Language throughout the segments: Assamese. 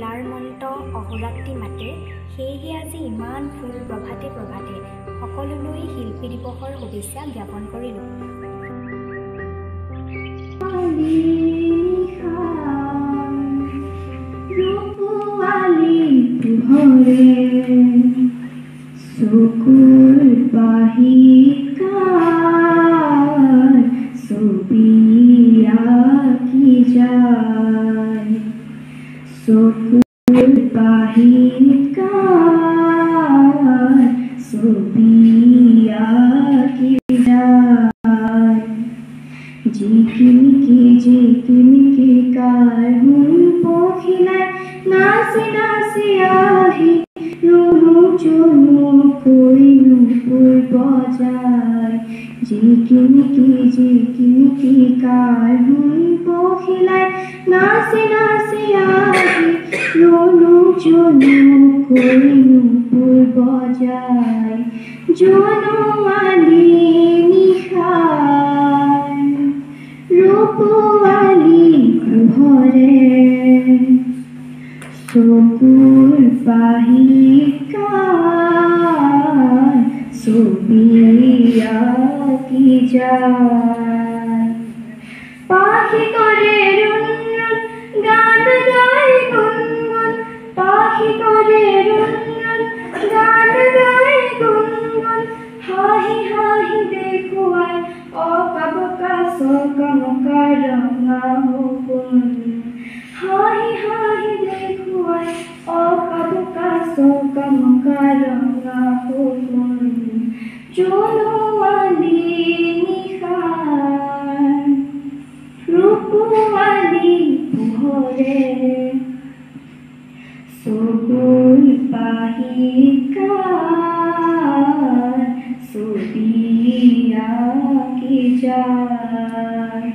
ফুলাৰ মন্ত্ৰ অহোৰাত্ৰি মাতে, সেয়েহে আজি ইমান ফুল প্ৰভাতে প্ৰভাতে সকলোলৈ শিল্পী দিৱসৰ শুভেচ্ছা জ্ঞাপন কৰিলোঁ। চকুৰ বাহিকাৰ ছবি আঁকি যায়, চকুৰ বাহিকাৰ ছবি আঁকি যায়, জিকিমিকি কাৰ হুল পখিলাই নাচি নাচি আহি ৰুণু কৈ নুপুৰ বজায়, জিকিমিকি কাৰ হুল পখিলাই নাচি নাচি আহি ৰুণু কৈ নুপুৰ বজায়, জোনোৱালী নিশাৰ ৰূপৱালী পোহৰে চকুৰ বাহিকাৰ ছবি আঁকি যায়, পাখি কৰে ৰুণৰুণ গান গাই গুণগুণ, পাখি কৰে ৰুণৰুণ গান গাই গুণগুণ, হাঁহি হাঁহি দেখুৱাই অকা বকা চকমকা ৰঙা সপোন, হাঁহি হাঁহি দেখুৱাই অকা বকা চকমকা ৰঙা সপোন, জোনোৱালী নিশাৰ ৰূপৱালী পোহৰে চকুৰ বাহিকাৰ ছবি আঁকি যায়,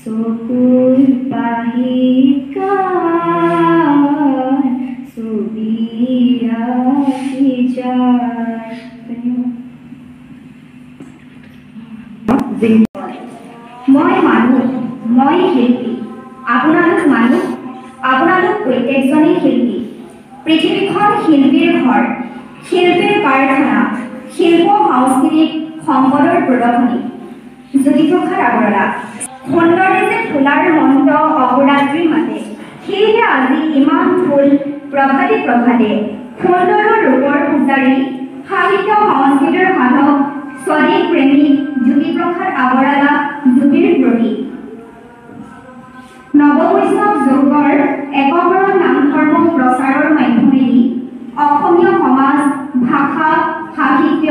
চকুৰ বাহিকাৰ ছবি আঁকি যায়। মই মানুহ, মই শিল্পী, আপোনালোক মানুহ, আপোনালোক প্ৰত্যেকজনেই শিল্পী। পৃথিৱীখন শিল্পীৰ ঘৰ, শিল্পীৰ কাৰখানা, শিল্প সাংস্কৃতিক সম্পদৰ প্ৰদৰ্শনী। জ্যোতিপ্ৰসাদ আগৰৱালা। সুন্দৰে যে ফুলাৰ মন্ত্ৰ অহোৰাত্ৰি মাতে, সেয়েহে আজি ইমান ফুল প্ৰভাতে প্ৰভাতে সুন্দৰৰ ৰূপৰ পূজাৰী, সাহিত্য সংস্কৃতিৰ সাধক, স্বদেশ প্ৰেমী জ্যোতিপ্ৰসাদ আগৰৱালা জ্যোতিৰ প্ৰতীক। নৱবৈষ্ণৱ যুগৰ একীকৰণ নাম ধৰ্ম প্ৰচাৰৰ মাধ্যমেদি অসমীয়া সমাজ, ভাষা, সাহিত্য,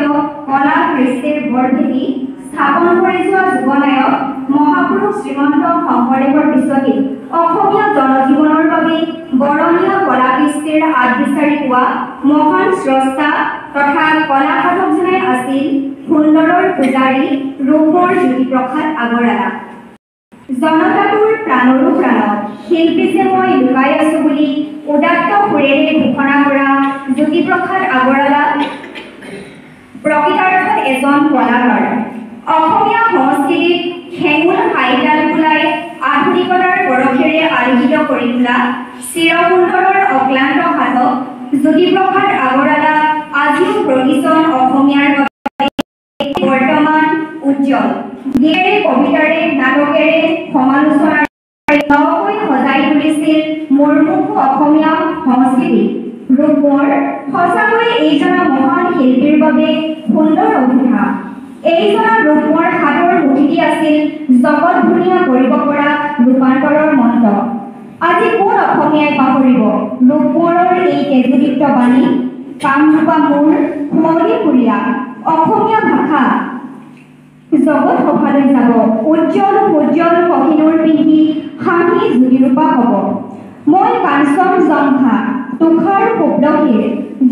কলা কৃষ্টিৰ বৰভেটি স্থাপন কৰি যোৱা যুগনায়ক মহাপুৰুষ শ্ৰীমন্ত শংকৰদেৱৰ পিছতে অসমীয়া জনজীৱনৰ বাবে বৰণীয়া কলা কৃষ্টিৰ আদ বিচাৰি পোৱা মহান স্ৰষ্টা তথা কলা সাধকজনে আছিল সুন্দৰৰ পূজাৰী, ৰূপৰ জ্যোতিপ্ৰসাদ আগৰৱালা। জনতাটোৰ প্ৰাণৰো প্ৰাণ, শিল্পী যে মই লুকাই আছো বুলি উদাত্ত সুৰেৰে ঘোষণা কৰা জ্যোতিপ্ৰসাদ আগৰৱালা প্ৰকৃতাৰ্থত এজন কলাকাৰ। অসমীয়া সংস্কৃতিত হেঙুল হাইতাল ফুলাই আধুনিকতাৰ পৰশেৰে আলোকিত কৰি তোলা চিৰসুন্দৰৰ অক্লান্ত সাধক জ্যোতিপ্ৰসাদ আগৰৱালা আজিও প্ৰতিজন অসমীয়াৰ বাবে বৰ্তমান উজ্জ্বল। গীতেৰে, কবিতাৰে, নাটকেৰে, সমালোচনাৰে নকৈ সজাই তুলিছিল মুৰ্মুখু অসমীয়া সংস্কৃতি। ৰূপৰ সঁচাকৈয়ে এইজনা মহান শিল্পীৰ বাবে সুন্দৰ অভিধা। এইজনা ৰূপৰ হাতৰ মুঠিতে আছিল জগত ধুনীয়া কৰিব পৰা ৰূপান্তৰৰ মন্ত্ৰ। আজি কোন অসমীয়াই পাহৰিব ৰূপৰ এই তেজোদীপ্ত বাণী? কামৰূপা মোৰ কুঁৱলী কুলীয়া, অসমীয়া ভাষা জগত সভালৈ যাব, উজ্জ্বল উজ্জ্বল কহিনুৰ পিন্ধি হাঁহি জ্যোতিৰূপা হ'ব। মই কাঞ্চন জংঘা, তুষাৰ শুভ্ৰশীৰ,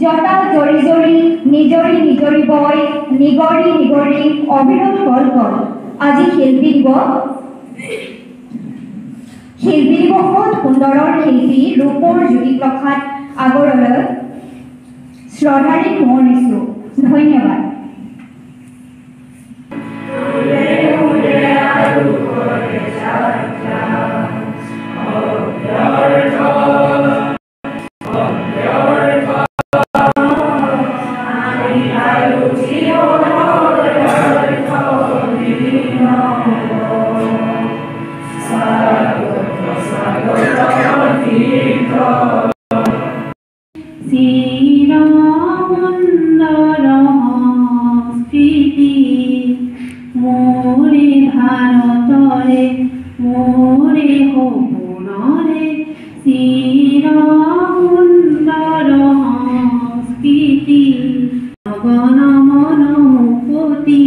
জটা জৰি জৰি নিজৰি নিজৰি বৈ, নিগৰি নিগৰি অবিৰল গল্প। আজি শিল্পী দিৱসত সুন্দৰৰ শিল্পী ৰূপৰ জ্যোতিপ্ৰসাদ আগৰৱালাক শ্ৰদ্ধাৰে সোঁৱৰিছোঁ। ধন্যবাদ। চিৰ সুন্দৰ সংস্কৃতি মোৰে ভাৰতৰে মোৰে সপোনৰে চিৰ সুন্দৰ সংস্কৃতি গণ মন মুকতি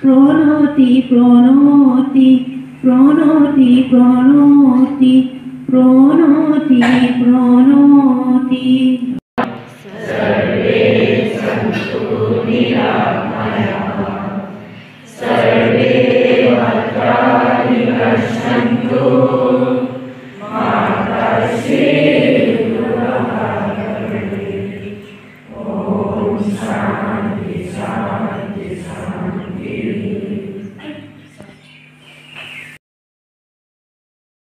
প্ৰণতি প্ৰণতি প্ৰণতি প্ৰণতি প্ৰণতি প্ৰণতি